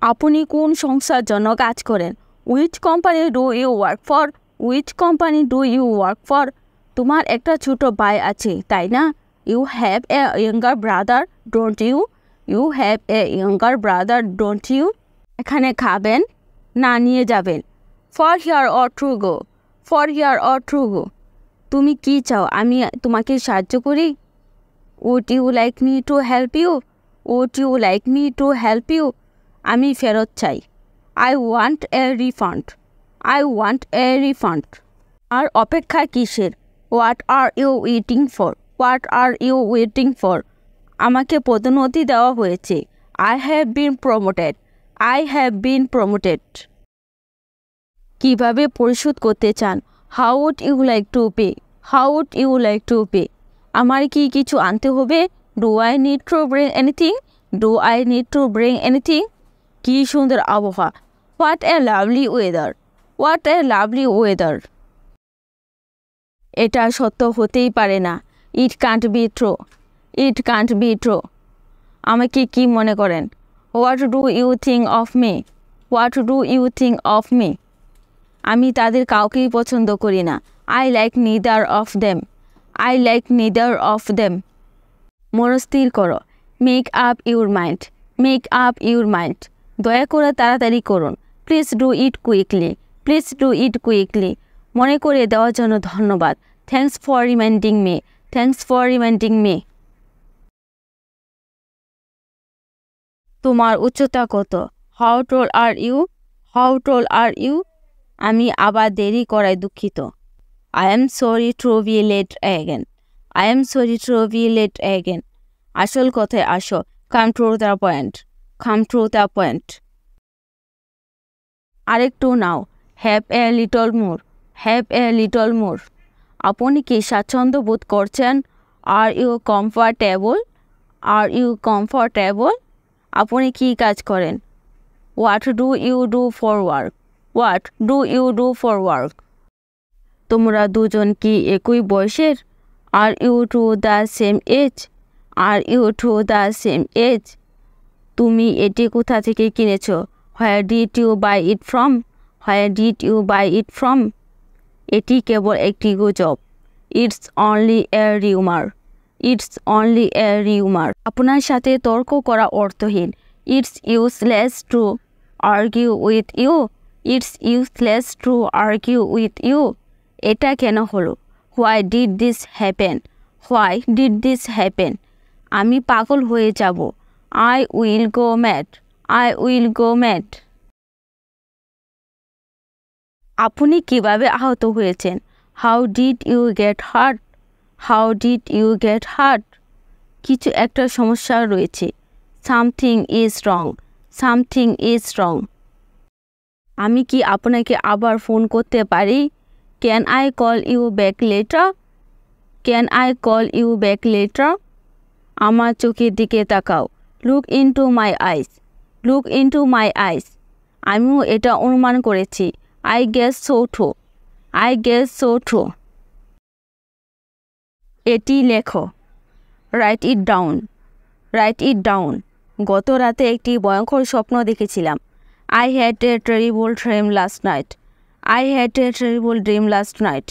আপনি কোন সংস্থার জন্য কাজ করেন? Which company do you work for? Which company do you work for? তোমার একটা ছোট ভাই আছে, তাই না? You have a younger brother, don't you? You have a younger brother, don't you? এখানে খাবেন না নিয়ে যাবেন? For here or to go? For here or to go? তুমি কি চাও আমি তোমাকে সাহায্য করি? Would you like me to help you? Would you like me to help you? আমি ফেরত চাই। I want a refund. I want a refund. আর অপেক্ষা কিসের? What are you waiting for? What are you waiting for? আমাকে পদোন্নতি দেওয়া হয়েছে। I have been promoted. I have been promoted. কিভাবে পরিশোধ করতে চান? How would you like to pay? How would you like to pay? আমার কি কিছু আনতে হবে? Do I need to bring anything? Do I need to bring anything? কি সুন্দর আবহাওয়া। What a lovely weather. What a lovely weather. এটা সত্য হতেই পারে না। It can't be true. It can't be true. আমাকে কি মনে করেন? What do you think of me? What do you think of me? আমি তাদের কাউকেই পছন্দ করি না। I like neither of them. I like neither of them. মনস্থির করো। Make up your mind. Make up your mind. দয়া করে তাড়াতাড়ি করুন। Please do it quickly. Please do it quickly. মনে করে দেওয়ার জন্য ধন্যবাদ। Thanks for reminding me. Thanks for reminding me. তোমার উচ্চতা কত? How tall are you? How tall are you? আমি আবার দেরি করায় দুঃখিত। I am sorry to be late again. I am sorry to be late again. আসল কথায় আসো। Come to the point. Come to the point. আরেকটু নাও। Have a little more. Have a little more. আপনি কি স্বাচ্ছন্দ্য বোধ করছেন? Are you comfortable? Are you comfortable? আপনি কি কাজ করেন? What do you do for work? What do you do for work? তোমরা দুজন কি একই বয়সের? Are you to the same age? Are you to the same age? তুমি এটি কোথা থেকে কিনেছো? Where did you buy it from? Where did you buy it from? এটি কেবল একটি গুজব। It's only a rumor. It's only a rumor. আপনার সাথে তর্ক করা অর্থহীন। It's useless to argue with you. It's useless to argue with you. এটা কেন হলো? Why did this happen? Why did this happen? আমি পাগল হয়ে যাব। I will go mad. I will go mad. আপনি কিভাবে আহত হয়েছেন? How did you get hurt? How did you get hurt? কিছু একটা সমস্যা রয়েছে। Something is wrong. Something is wrong. আমি কি আপনাকে আবার ফোন করতে পারি? Can I call you back later? Can I call you back later? আমার চোখের দিকে তাকাও। Look into my eyes. Look into my eyes. আমিও এটা অনুমান করেছি। I guess so too. I guess so too. এটি লেখো। Write it down. Write it down. গত রাতে একটি ভয়ঙ্কর স্বপ্ন দেখেছিলাম। I had a terrible dream last night. I had a terrible dream last night.